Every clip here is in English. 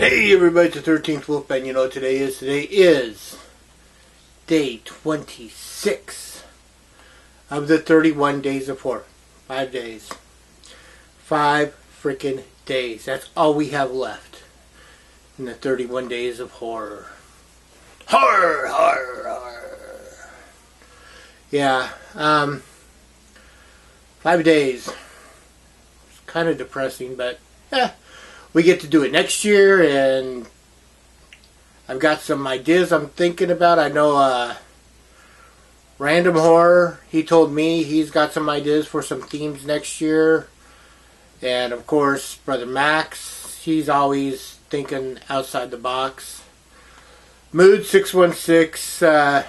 Hey everybody, it's the 13th Wolfman. You know what today is? Today is day 26 of the 31 days of horror. 5 days. 5 freaking days. That's all we have left in the 31 days of horror. Horror, horror, horror. Yeah, 5 days. It's kind of depressing, but we get to do it next year, and I've got some ideas I'm thinking about. I know Random Horror, he told me he's got some ideas for some themes next year. And of course, Brother Max, he's always thinking outside the box. Mood 616,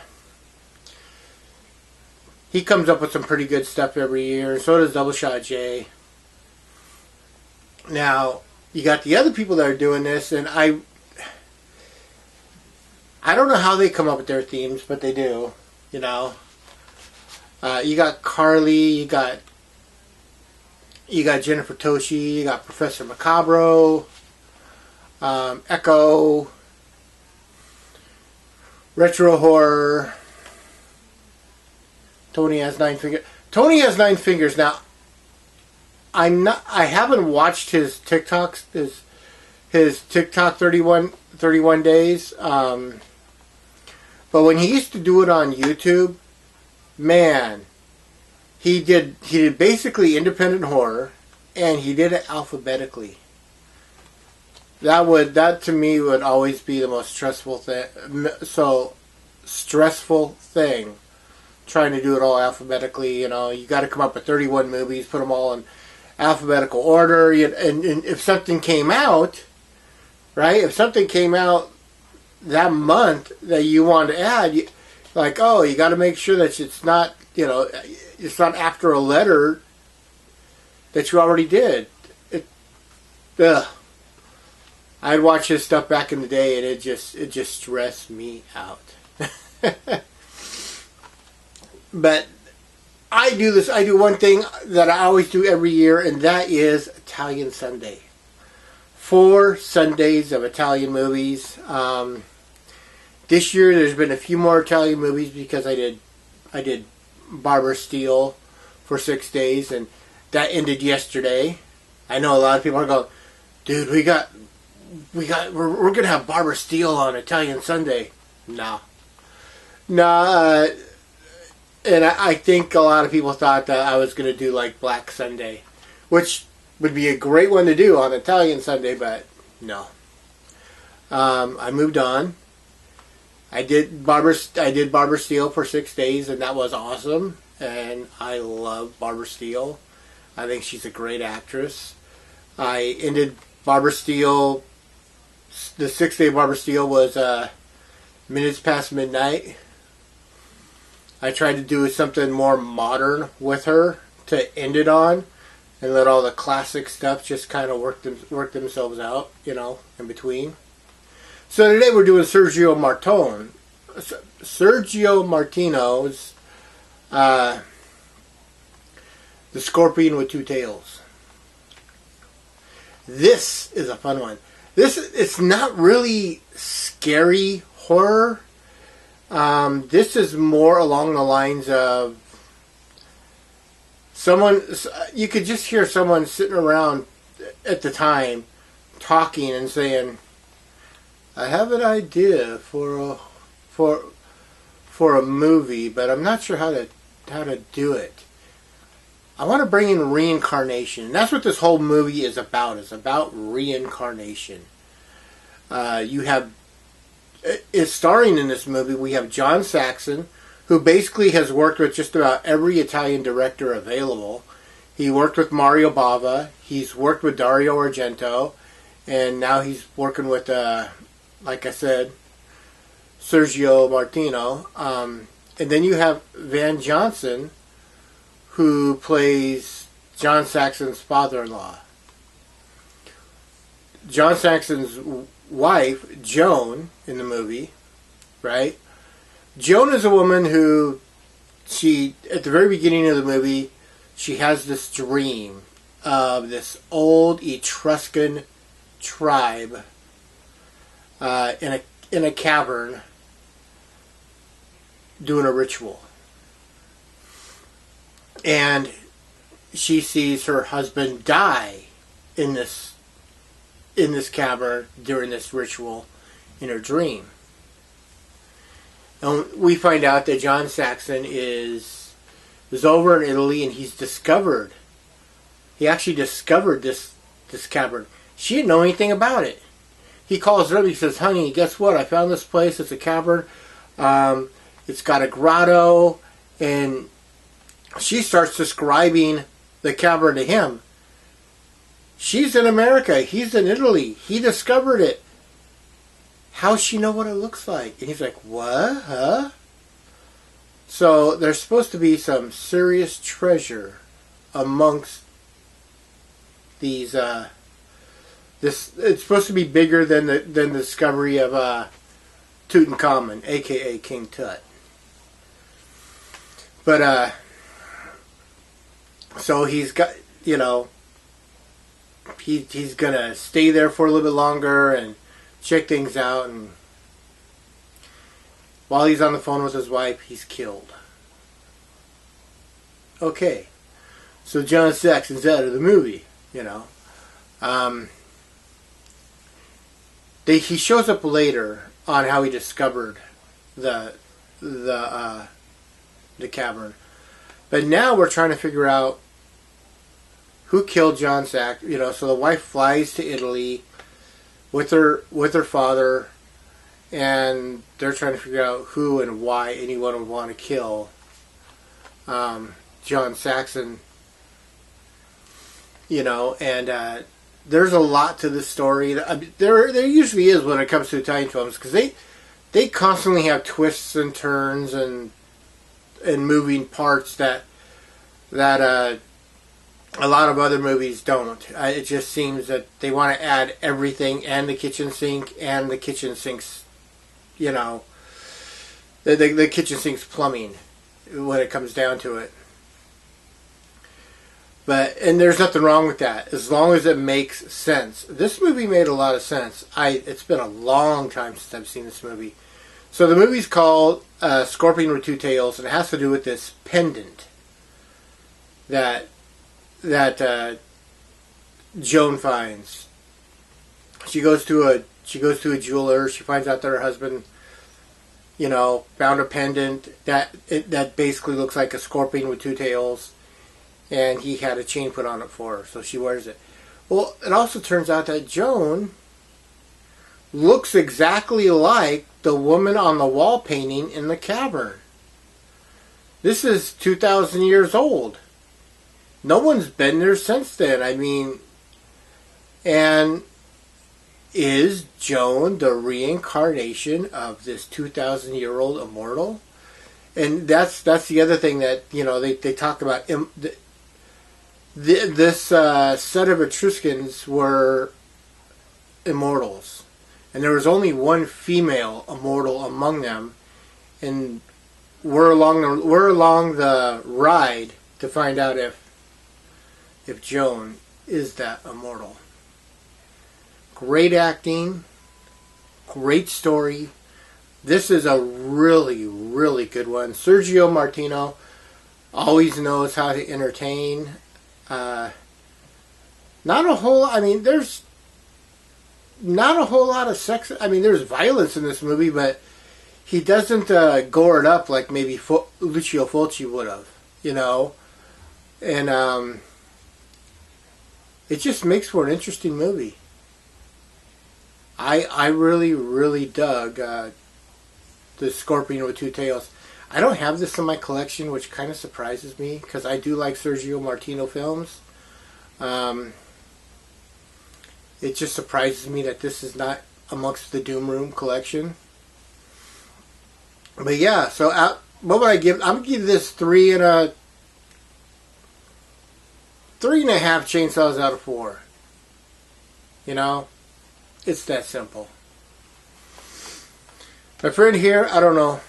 he comes up with some pretty good stuff every year, and so does Double Shot J. Now, you got the other people that are doing this, and I don't know how they come up with their themes, but they do, you know. You got Carly, you got Jennifer Toshi, you got Professor Macabro, Echo, Retro Horror, Tony Has 9 Fingers. Tony Has 9 Fingers. Now, I haven't watched his TikToks, his TikTok 31 days. But when he used to do it on YouTube, man, he did basically independent horror, and he did it alphabetically. That to me would always be the most stressful thing. Trying to do it all alphabetically, you know, you got to come up with 31 movies, put them all in alphabetical order, and if something came out, right? If something came out that month that you want to add, you got to make sure that it's not, it's not after a letter that you already did. I'd watch his stuff back in the day, and it just stressed me out. But I do one thing that I always do every year, and that is Italian Sunday. 4 Sundays of Italian movies. This year there's been a few more Italian movies because I did Barbara Steele for 6 days, and that ended yesterday. I know a lot of people are going, dude, we're gonna have Barbara Steele on Italian Sunday. No. And I think a lot of people thought that I was going to do like Black Sunday, which would be a great one to do on Italian Sunday, but no. I moved on. I did Barbara Steele for 6 days, and that was awesome. And I love Barbara Steele. I think she's a great actress. I ended Barbara Steele. The 6th day Barbara Steele was Minutes Past Midnight. I tried to do something more modern with her to end it on, and let all the classic stuff just kind of work themselves out, in between. So today we're doing Sergio Martino's The Scorpion with Two Tails. This is a fun one. It's not really scary horror. This is more along the lines of you could just hear someone sitting around at the time talking and saying, I have an idea for a movie, but I'm not sure how to do it. I want to bring in reincarnation. And that's what this whole movie is about. It's about reincarnation. Starring in this movie, we have John Saxon, who basically has worked with just about every Italian director available. He worked with Mario Bava, he's worked with Dario Argento, and now he's working with, like I said, Sergio Martino. And then you have Van Johnson, who plays John Saxon's father-in-law. John Saxon's wife, Joan, in the movie, right? Joan is a woman who, at the very beginning of the movie, she has this dream of this old Etruscan tribe in a cavern doing a ritual, and she sees her husband die in this cavern during this ritual in her dream. And we find out that John Saxon is over in Italy, and he actually discovered this cavern. She didn't know anything about it. He calls her up, he says, "Honey, guess what? I found this place. It's a cavern. It's got a grotto." And she starts describing the cavern to him. She's in America. He's in Italy. He discovered it. How's she know what it looks like? And he's like, "What? Huh?" So there's supposed to be some serious treasure amongst these. It's supposed to be bigger than the discovery of Tutankhamun, aka King Tut. But so he's got, he's gonna stay there for a little bit longer and check things out, and while he's on the phone with his wife, he's killed. Okay, so John Saxon's out of the movie, he shows up later on how he discovered the cavern, but now we're trying to figure out who killed John Saxon. So the wife flies to Italy with her father, and they're trying to figure out who and why anyone would want to kill John Saxon. And there's a lot to this story. There usually is when it comes to Italian films, because they constantly have twists and turns and moving parts that a lot of other movies don't. It just seems that they want to add everything, and the kitchen sink, and the kitchen sink's, the kitchen sink's plumbing when it comes down to it. And there's nothing wrong with that, as long as it makes sense. This movie made a lot of sense. It's been a long time since I've seen this movie. So the movie's called Scorpion with Two Tails, and it has to do with this pendant that Joan finds. She goes to a jeweler. She finds out that her husband, found a pendant that basically looks like a scorpion with two tails, and he had a chain put on it for her, so she wears it. Well, it also turns out that Joan looks exactly like the woman on the wall painting in the cavern. This is 2,000 years old. No one's been there since then. And is Joan the reincarnation of this 2,000-year-old immortal? And that's the other thing that, they talk about. This set of Etruscans were immortals. And there was only one female immortal among them. And we're along the ride to find out if Joan is that immortal. Great acting, great story. This is a really, really good one. Sergio Martino always knows how to entertain. Not a whole. There's not a whole lot of sex. There's violence in this movie, but he doesn't gore it up like maybe Lucio Fulci would have. And it just makes for an interesting movie. I really, really dug the Scorpion with Two Tails. I don't have this in my collection, which kind of surprises me, because I do like Sergio Martino films. It just surprises me that this is not amongst the Doom Room collection. But yeah, so what would I give? I'm going to give this 3.5 chainsaws out of 4. It's that simple. My friend here, I don't know.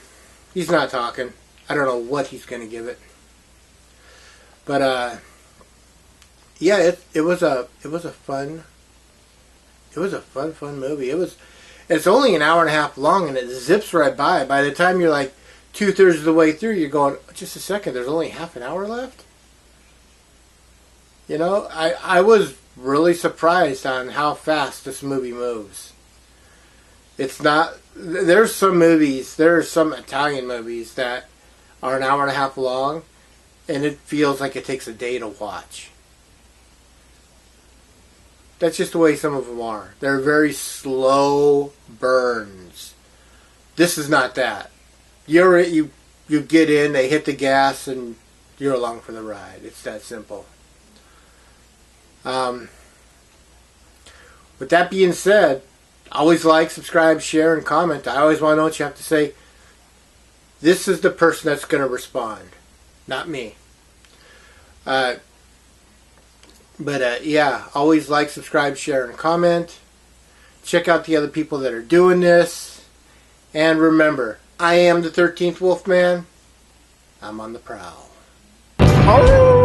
He's not talking. I don't know what he's going to give it. But it was a fun movie. It's only an hour and a half long, and it zips right by. By the time you're like 2/3 of the way through, you're going, just a second, there's only half an hour left? You know, I was really surprised on how fast this movie moves. It's not... There's some movies, there are some Italian movies that are an hour and a half long, and it feels like it takes a day to watch. That's just the way some of them are. They're very slow burns. This is not that. You get in, they hit the gas, and you're along for the ride. It's that simple. With that being said, always like, subscribe, share, and comment. I always want to know what you have to say. This is the person that's going to respond, not me. Yeah, always like, subscribe, share, and comment. Check out the other people that are doing this. And remember, I am the 13th Wolfman. I'm on the prowl. Oh!